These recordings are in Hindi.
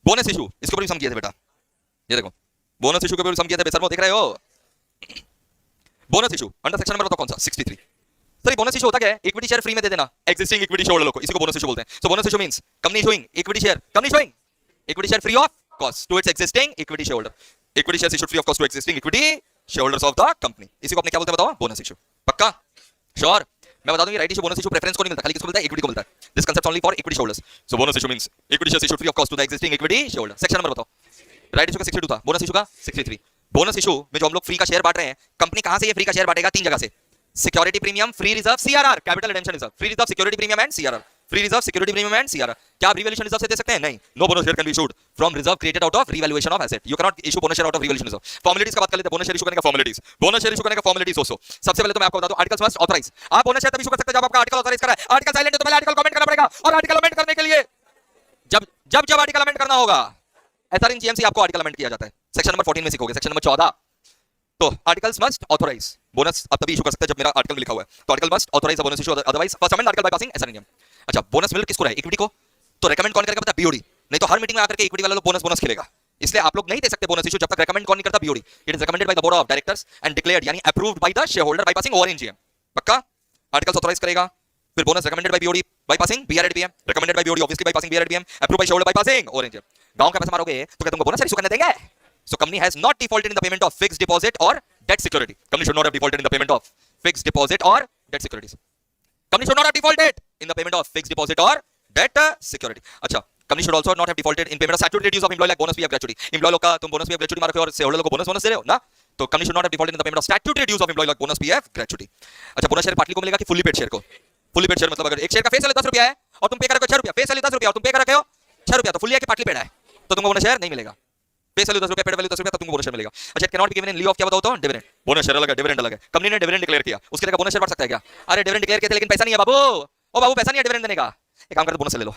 बोनस इशू, इसके ऊपर भी सम किए थे बेटा, ये देखो बोनस इशू के ऊपर भी सम किए थे बेसरमो, देख रहे हो? Bonus issue under section number बताओ कौन सा, 63। सर बोनस इशू होता क्या है? इक्विटी शेयर फ्री में दे देना एग्जिस्टिंग इक्विटी शेयर होल्डर को, इसी को बोनस इशू बोलते हैं। So bonus issue means company issuing equity share, company issuing equity share free of cost to its existing equity share holder, equity share issued free of cost to existing equity share holders of the company, इसी को अपने क्या बोलते हैं बताओ? Bonus issue. पक्का? श्योर? मैं बता दूं, right issue bonus issue preference को नहीं मिलता, खाली किसको मिलता है? इक्विटी को मिलता है। This concept only for equity holders. So bonus issue means equity share issued free of cost to the existing equity share holder. Section number बताओ। राइट इशू का 62 था, बोनस इशू का 63। बोनस इशू में जो हम लोग फ्री का शेयर बांट रहे हैं, कंपनी कहां से ये फ्री का शेयर बांटेगा? 3 जगह से। Security premium, free reserve, CRR, capital redemption reserve. Free reserve, security premium and CRR. Free reserve, security premium and CRR. क्या आप रिवैल्यूएशन रिजर्व से दे सकते हैं? नहीं। No bonus share can be issued from reserve created out of revaluation of asset. You can not issue bonus share out of revaluation reserve. Formalities का बात कर लेते हैं, बोनस शेयर इशू करने का फॉर्मेलिटीज। बोनस शेयर इशू करने का फॉर्मेलिटीज दोस्तों, सबसे पहले तो मैं आपको बता दूं, आर्टिकल्स मस्ट ऑथराइज। आप बोनस शेयर तब इशू कर सकते हैं जब आपका आर्टिकल ऑथराइज करा है। आर्टिकल साइलेंट है तो पहले आर्टिकल कमेंट करना पड़ेगा, और आर्टिकल कमेंट करने के लिए जब आर्टिकल कमेंट करना होगा, एसआर इन जीएमसी आपको आर्टिकल कमेंट किया जाता है। सेक्शन नंबर 14 में सीखोगे, सेक्शन नंबर 14। तो आर्टिकल्स मस्ट ऑथराइज, बोनस आप तभी इशू कर सकते हैं जब मेरा आर्टिकल में लिखा हुआ है। तो article must authorise bonus issue, otherwise first amend article by passing SR नियम। अच्छा, बोनस मिल किसको रहा है? इक्विटी को। तो रेकमेंड कौन करेगा पता है? बीओडी। नहीं तो हर मीटिंग में आकर के इक्विटी वाला लोग बोनस बोनस खेलेगा, इसलिए आप लोग नहीं दे सकते बोनस इशू जब तक रेकमेंड कौन नहीं करता? BOD. It is recommended by the board of directors and declared यानी approved by the share holder by passing over in GM. पक्का? आर्टिकल्स ऑथराइज करेगा, फिर bonus recommended by BOD by passing BR at BM, recommended by BOD obviously by passing BR at BM, approved by share holder by passing over in GM. गांव का पैसा मारोगे तो क्या तुमको बोनस इशू करने देंगे? So company has not defaulted in the payment of fixed deposit or debt security. Company should not have defaulted in the payment of fixed deposit or debt securities. Company should not have defaulted in the payment of fixed deposit or debt security. अच्छा, company should also not have defaulted in payment of statutory dues of employee like bonus PF gratuity. Employee लोग का तुम bonus PF gratuity मार रहे हो और shareholder लोग को bonus दे रहे हो ना? तो company should not have defaulted in the payment of statutory dues of employee like bonus PF gratuity. अच्छा, bonus share partly को मिलेगा कि fully paid share को? Fully paid share मतलब अगर एक शेयर का फेस वैल्यू 10 रुपया है और तुम पे कर रहे हो 6 रुपया, फेस वैल्यू 10 रुपया और तुम पे कर रहे हो 6 रुपया, तो फुल्ली है कि पार्टली पेड है? तो तुमको बोनस शेयर नहीं मिलेगा। फेस वैल्यू 10 रुपया, पेड वैल्यू 10 रुपया, तो तुमको बोनस शेयर मिलेगा। अच्छा, it can not be given in लिeu of क्या बताओ तो? डिविडेंड। बोनस शेयर अलग है, डिविडेंड अलग है। कंपनी ने डिविडेंड डिक्लेयर किया, उसके लिए बोनस शेयर बढ़ सकता है क्या? अरे डिविडेंड डिक्लेयर किया था लेकिन पैसा नहीं है बाबू। ओ बाबू पैसा नहीं है डिविडेंड देने का, एक काम करते बोनस ले लो।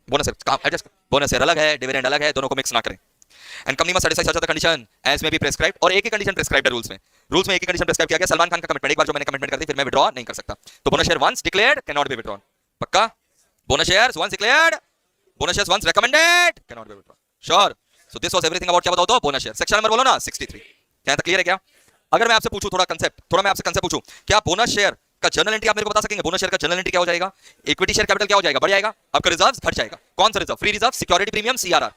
बोनस शेयर काम एडजस्ट, बोनस शेयर अलग है, डिविडेंड अलग है, दोनों को मिक्स ना करें। And company must satisfy such other condition as may be prescribed, और एक ही कंडीशन प्रेस्क्राइब्ड है रूल्स में। रूल्स में एक ही कंडीशन प्रेस्क्राइब किया गया, सलमान खान का कमिटमेंट, एक बार जो मैंने कमिटमेंट कर दी फिर मैं विड्रॉ नहीं कर सकता। तो bonus share once declared can not be withdrawn. पक्का? Bonus shares once declared, bonus shares once recommended can not be withdrawn. Sure? So this was everything about क्या बताओ तो? Bonus share. सेक्शन नंबर बोलो ना 63। क्या क्लियर है क्या? अगर मैं आपसे पूछूं थोड़ा मैं आपसे कंसेप्ट पूछूं, क्या बोनस शेयर का जर्नल एंट्री आप मेरे को बता सकेंगे? बोनस शेयर का जर्नल एंट्री क्या हो जाएगा? इक्विटी शेयर कैपिटल क्या हो जाएगा? बढ़ जाएगा। आपका रिजर्व्स घट जाएगा। कौन सा reserve? Free reserve, security premium, CRR.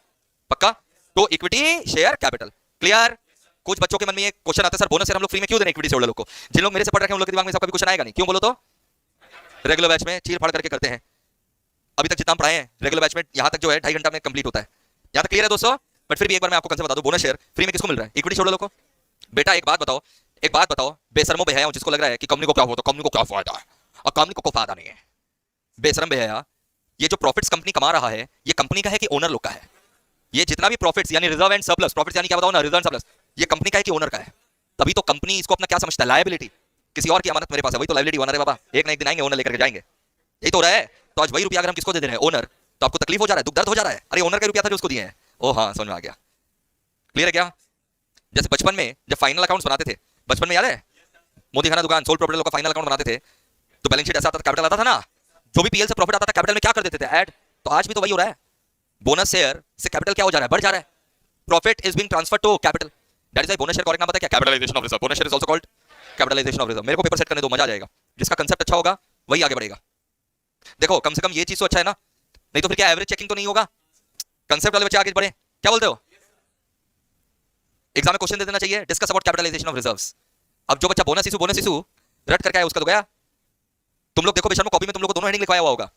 पक्का? तो इक्विटी शेयर कैपिटल क्लियर? कुछ बच्चों के मन में ये क्वेश्चन आता है, सर बोनस शेयर हम लोग फ्री में क्यों दें इक्विटी शेयर लोगों को? जिन लोग मेरे से पढ़ रखे हैं उन लोग के दिमाग में सबका भी क्वेश्चन आएगा नहीं, क्यों बोलो तो? रेगुलर बैच में चीर फाड़ करके करते हैं। अभी तक जितना हम पढ़ाए हैं रेगुलर बैच में, यहां तक जो है 2.5 घंटा में कंप्लीट होता है। यहां तक क्लियर है दोस्तों? बट फिर भी एक बार मैं आपको कंसेप्ट बता दूं, बोनस शेयर फ्री में किसको मिल रहा है? इक्विटी शेयर लोगों को। बेटा एक बात बताओ, बेशर्मो बेहया जिसको लग रहा है कि कंपनी को क्या होता, कंपनी को क्या फायदा है, और कंपनी को कोई फायदा नहीं है। बेशरम बेहया, ये जो प्रॉफिट्स कंपनी कमा रहा है ये कंपनी का है कि ओनर लोग का है? ये जितना भी प्रॉफिट्स यानी रिजर्व एंड सरप्लस, प्रॉफिट्स यानी क्या बताओ ना, रिजर्व एंड सरप्लस, ये कंपनी का है कि ओनर का है? तभी तो कंपनी इसको अपना क्या समझता है? लायबिलिटी। किसी और की अमानत मेरे पास है, वही तो लायबिलिटी ओनर है बाबा। एक ना एक दिन आएंगे ओनर लेकर के जाएंगे, यही तो हो रहा है। तो आज वही रुपया अगर हम किसको दे रहे हैं? ओनर, तो आपको तकलीफ हो जा रहा है, दुख दर्द हो जा रहा है, अरे ओनर का रुपया था जो उसको दिए हैं। ओ हाँ, समझ में आ गया। क्लियर है क्या? जैसे बचपन में जब फाइनल अकाउंट्स बनाते थे, बचपन में याद है मोदी खाना दुकान, सोल प्रॉपर्टी लोग का फाइनल अकाउंट बनाते थे, तो बैलेंस शीट ऐसा आता था, कैपिटल आता था ना, जो भी पीएल से प्रॉफिट आता था कैपिटल में क्या कर देते थे? ऐड। तो आज भी तो वही हो रहा है। बोनस शेयर से कैपिटल क्या हो जा रहा है? बढ़ जा रहा है। Profit is being transferred to capital, that is why bonus share correct नाम पता है क्या? Capitalisation of reserve. Bonus share is also called capitalisation of reserve. मेरे को पेपर सेट करने दो, मजा आ जाएगा। जिसका कंसेप्ट अच्छा होगा वही आगे बढ़ेगा। देखो कम से कम ये चीज तो अच्छा है ना, नहीं तो फिर क्या एवरेज चेकिंग तो नहीं होगा? कंसेप्ट वाले बच्चे आगे बढ़े, क्या बोलते हो? एग्जाम में क्वेश्चन दे देना चाहिए, discuss about capitalisation of reserves. अब जो बच्चा बोनस इशू रट करके आया उसका तो गया। तुम लोग देखो बेशर्मो, कॉपी में तुम लोग को दोनों हेडिंग लिखवाया हुआ होगा।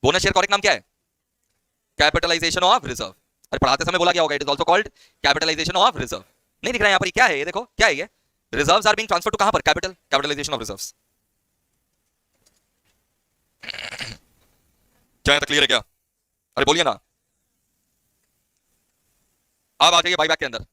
बोनस शेयर करेक्ट नाम क्या है? Capitalisation of reserve. अरे पढ़ाते समय बोला गया होगा, it is also called capitalisation of reserve. नहीं दिख रहा है यहाँ पर? क्या है ये? देखो क्या है ये? Reserves are being transferred to कहां पर? Capital, capitalisation of reserves. क्या क्लियर है क्या? अरे बोलिए ना, अब आ जाइए बाईबैक के अंदर।